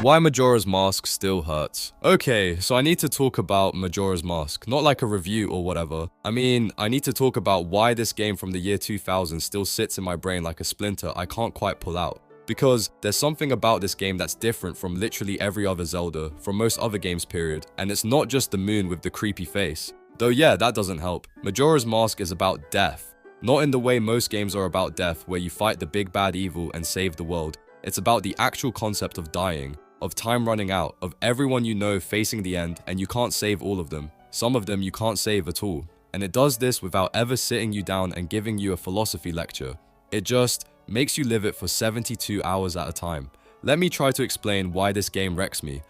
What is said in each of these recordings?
Why Majora's Mask still hurts. Okay, so I need to talk about Majora's Mask, not like a review or whatever. I mean, I need to talk about why this game from the year 2000 still sits in my brain like a splinter I can't quite pull out. Because there's something about this game that's different from literally every other Zelda, from most other games period, and it's not just the moon with the creepy face. Though yeah, that doesn't help. Majora's Mask is about death. Not in the way most games are about death, where you fight the big bad evil and save the world. It's about the actual concept of dying, of time running out, of everyone you know facing the end, and you can't save all of them. Some of them you can't save at all. And it does this without ever sitting you down and giving you a philosophy lecture. It just makes you live it for 72 hours at a time. Let me try to explain why this game wrecks me.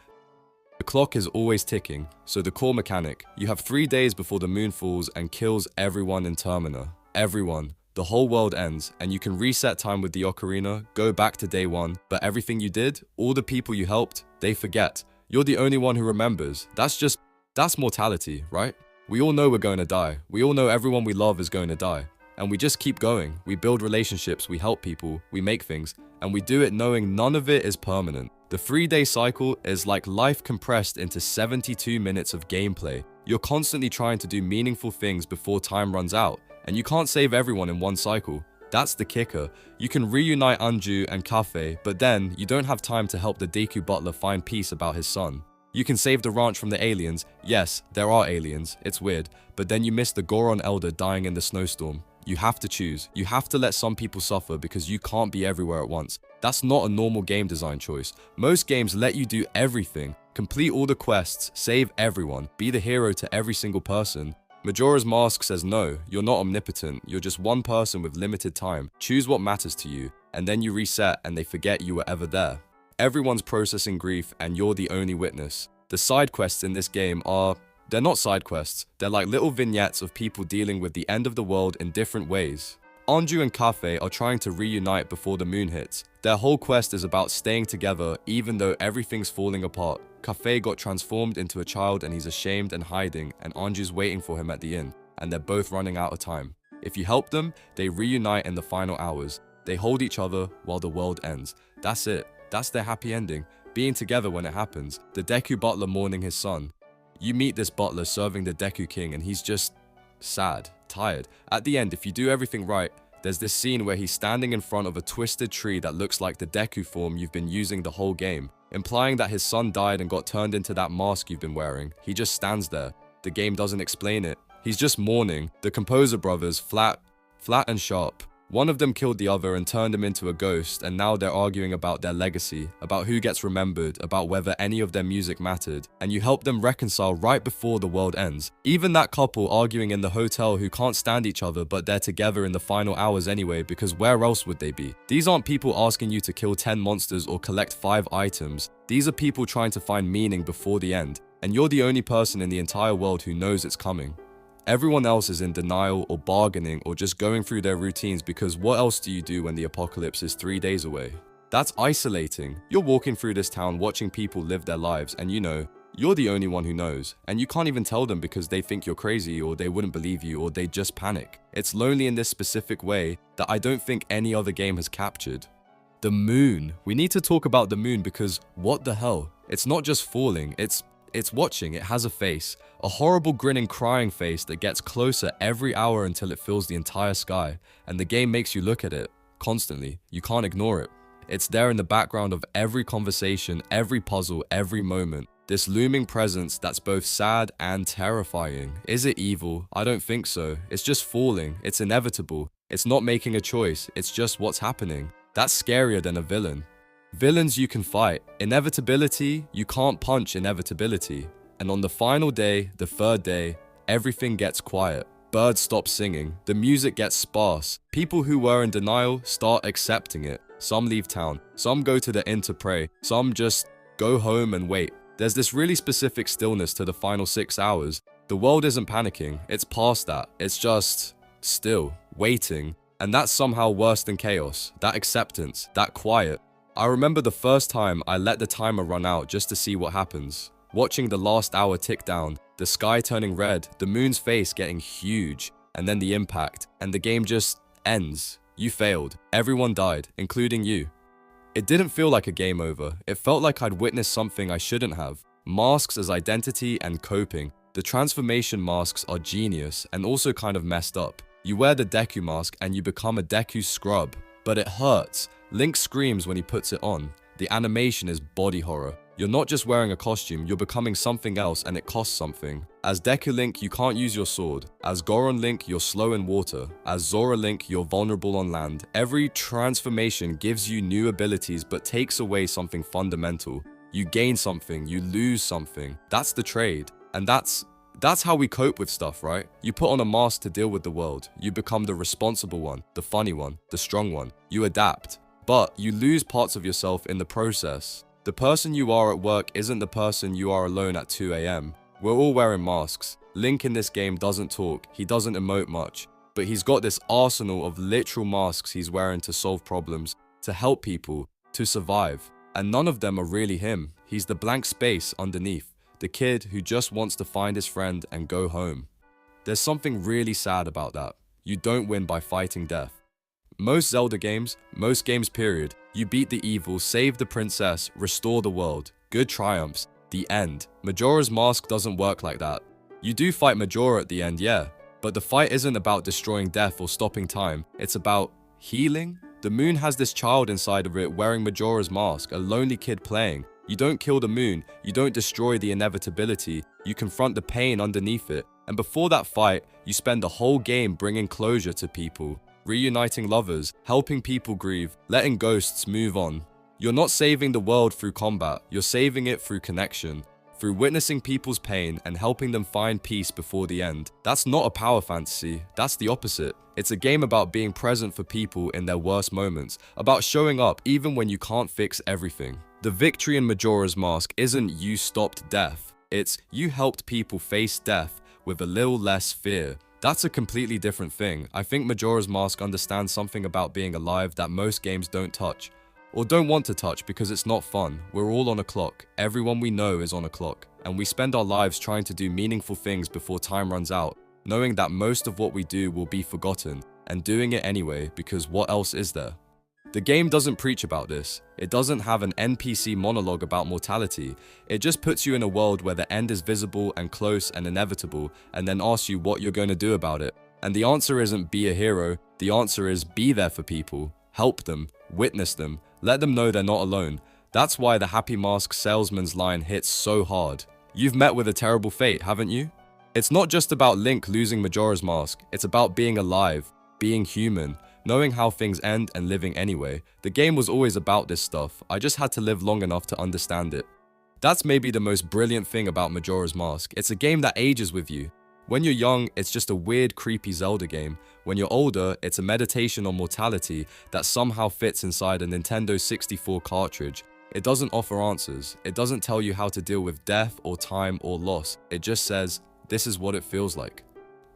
The clock is always ticking, so the core mechanic, you have 3 days before the moon falls and kills everyone in Termina. Everyone. The whole world ends, and you can reset time with the ocarina, go back to day one, but everything you did, all the people you helped, they forget. You're the only one who remembers. That's mortality, right? We all know we're going to die. We all know everyone we love is going to die. And we just keep going. We build relationships, we help people, we make things, and we do it knowing none of it is permanent. The 3-day cycle is like life compressed into 72 minutes of gameplay. You're constantly trying to do meaningful things before time runs out. And you can't save everyone in one cycle. That's the kicker. You can reunite Anju and Kafei, but then you don't have time to help the Deku butler find peace about his son. You can save the ranch from the aliens. Yes, there are aliens, it's weird, but then you miss the Goron elder dying in the snowstorm. You have to choose. You have to let some people suffer because you can't be everywhere at once. That's not a normal game design choice. Most games let you do everything. Complete all the quests, save everyone, be the hero to every single person. Majora's Mask says no, you're not omnipotent, you're just one person with limited time. Choose what matters to you, and then you reset and they forget you were ever there. Everyone's processing grief and you're the only witness. The side quests in this game they're not side quests, they're like little vignettes of people dealing with the end of the world in different ways. Anju and Kafei are trying to reunite before the moon hits. Their whole quest is about staying together even though everything's falling apart. Kafei got transformed into a child and he's ashamed and hiding, and Anju's waiting for him at the inn, and they're both running out of time. If you help them, they reunite in the final hours. They hold each other while the world ends. That's it. That's their happy ending. Being together when it happens. The Deku butler mourning his son. You meet this butler serving the Deku king and he's just sad, tired. At the end, if you do everything right, there's this scene where he's standing in front of a twisted tree that looks like the Deku form you've been using the whole game, implying that his son died and got turned into that mask you've been wearing. He just stands there. The game doesn't explain it. He's just mourning. The Composer brothers, flat and sharp. One of them killed the other and turned him into a ghost, and now they're arguing about their legacy, about who gets remembered, about whether any of their music mattered, and you help them reconcile right before the world ends. Even that couple arguing in the hotel who can't stand each other but they're together in the final hours anyway, because where else would they be? These aren't people asking you to kill 10 monsters or collect 5 items. These are people trying to find meaning before the end, and you're the only person in the entire world who knows it's coming. Everyone else is in denial or bargaining or just going through their routines, because what else do you do when the apocalypse is 3 days away? That's isolating. You're walking through this town watching people live their lives, and you know, you're the only one who knows, and you can't even tell them because they think you're crazy or they wouldn't believe you or they just panic. It's lonely in this specific way that I don't think any other game has captured. The moon. We need to talk about the moon because what the hell? It's not just falling, it's watching. It has a face. A horrible grinning crying face that gets closer every hour until it fills the entire sky. And the game makes you look at it constantly. You can't ignore it. It's there in the background of every conversation, every puzzle, every moment. This looming presence that's both sad and terrifying. Is it evil? I don't think so. It's just falling. It's inevitable. It's not making a choice. It's just what's happening. That's scarier than a villain. Villains you can fight. Inevitability, you can't punch inevitability. And on the final day, the 3rd day, everything gets quiet. Birds stop singing. The music gets sparse. People who were in denial start accepting it. Some leave town. Some go to the inn to pray. Some just go home and wait. There's this really specific stillness to the final 6 hours. The world isn't panicking. It's past that. It's just still, waiting. And that's somehow worse than chaos. That acceptance, that quiet. I remember the first time I let the timer run out just to see what happens. Watching the last hour tick down, the sky turning red, the moon's face getting huge, and then the impact, and the game just ends. You failed. Everyone died, including you. It didn't feel like a game over. It felt like I'd witnessed something I shouldn't have. Masks as identity and coping. The transformation masks are genius and also kind of messed up. You wear the Deku mask and you become a Deku scrub. But it hurts. Link screams when he puts it on. The animation is body horror. You're not just wearing a costume, you're becoming something else and it costs something. As Deku Link, you can't use your sword. As Goron Link, you're slow in water. As Zora Link, you're vulnerable on land. Every transformation gives you new abilities but takes away something fundamental. You gain something, you lose something. That's the trade. And that's how we cope with stuff, right? You put on a mask to deal with the world. You become the responsible one, the funny one, the strong one. You adapt. But you lose parts of yourself in the process. The person you are at work isn't the person you are alone at 2 a.m. We're all wearing masks. Link in this game doesn't talk, he doesn't emote much, but he's got this arsenal of literal masks he's wearing to solve problems, to help people, to survive. And none of them are really him. He's the blank space underneath, the kid who just wants to find his friend and go home. There's something really sad about that. You don't win by fighting death. Most Zelda games, most games period, you beat the evil, save the princess, restore the world, good triumphs, the end. Majora's Mask doesn't work like that. You do fight Majora at the end, yeah, but the fight isn't about destroying death or stopping time, it's about healing. The moon has this child inside of it wearing Majora's Mask, a lonely kid playing. You don't kill the moon, you don't destroy the inevitability, you confront the pain underneath it. And before that fight, you spend the whole game bringing closure to people. Reuniting lovers, helping people grieve, letting ghosts move on. You're not saving the world through combat, you're saving it through connection, through witnessing people's pain and helping them find peace before the end. That's not a power fantasy, that's the opposite. It's a game about being present for people in their worst moments, about showing up even when you can't fix everything. The victory in Majora's Mask isn't you stopped death, it's you helped people face death with a little less fear. That's a completely different thing. I think Majora's Mask understands something about being alive that most games don't touch. Or don't want to touch because it's not fun. We're all on a clock. Everyone we know is on a clock. And we spend our lives trying to do meaningful things before time runs out, knowing that most of what we do will be forgotten, and doing it anyway because what else is there? The game doesn't preach about this. It doesn't have an NPC monologue about mortality. It just puts you in a world where the end is visible and close and inevitable, and then asks you what you're going to do about it. And the answer isn't be a hero, the answer is be there for people, help them, witness them, let them know they're not alone. That's why the Happy Mask salesman's line hits so hard. You've met with a terrible fate, haven't you? It's not just about Link losing Majora's Mask, it's about being alive, being human, knowing how things end and living anyway. The game was always about this stuff, I just had to live long enough to understand it. That's maybe the most brilliant thing about Majora's Mask. It's a game that ages with you. When you're young, it's just a weird, creepy Zelda game. When you're older, it's a meditation on mortality that somehow fits inside a Nintendo 64 cartridge. It doesn't offer answers. It doesn't tell you how to deal with death or time or loss. It just says, this is what it feels like.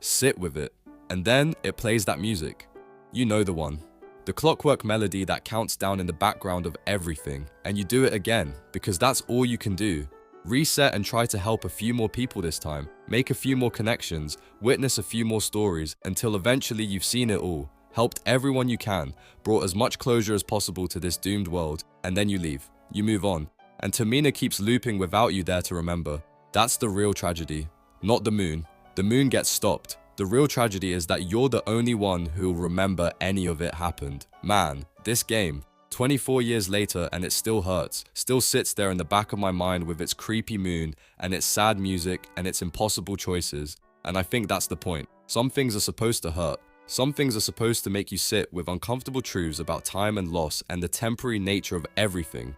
Sit with it. And then it plays that music. You know the one. The clockwork melody that counts down in the background of everything. And you do it again, because that's all you can do. Reset and try to help a few more people this time. Make a few more connections. Witness a few more stories, until eventually you've seen it all. Helped everyone you can. Brought as much closure as possible to this doomed world. And then you leave. You move on. And Tamina keeps looping without you there to remember. That's the real tragedy. Not the moon. The moon gets stopped. The real tragedy is that you're the only one who'll remember any of it happened. Man, this game, 24 years later and it still hurts, still sits there in the back of my mind with its creepy moon and its sad music and its impossible choices. And I think that's the point. Some things are supposed to hurt. Some things are supposed to make you sit with uncomfortable truths about time and loss and the temporary nature of everything.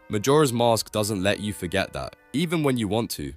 Majora's Mask doesn't let you forget that, even when you want to.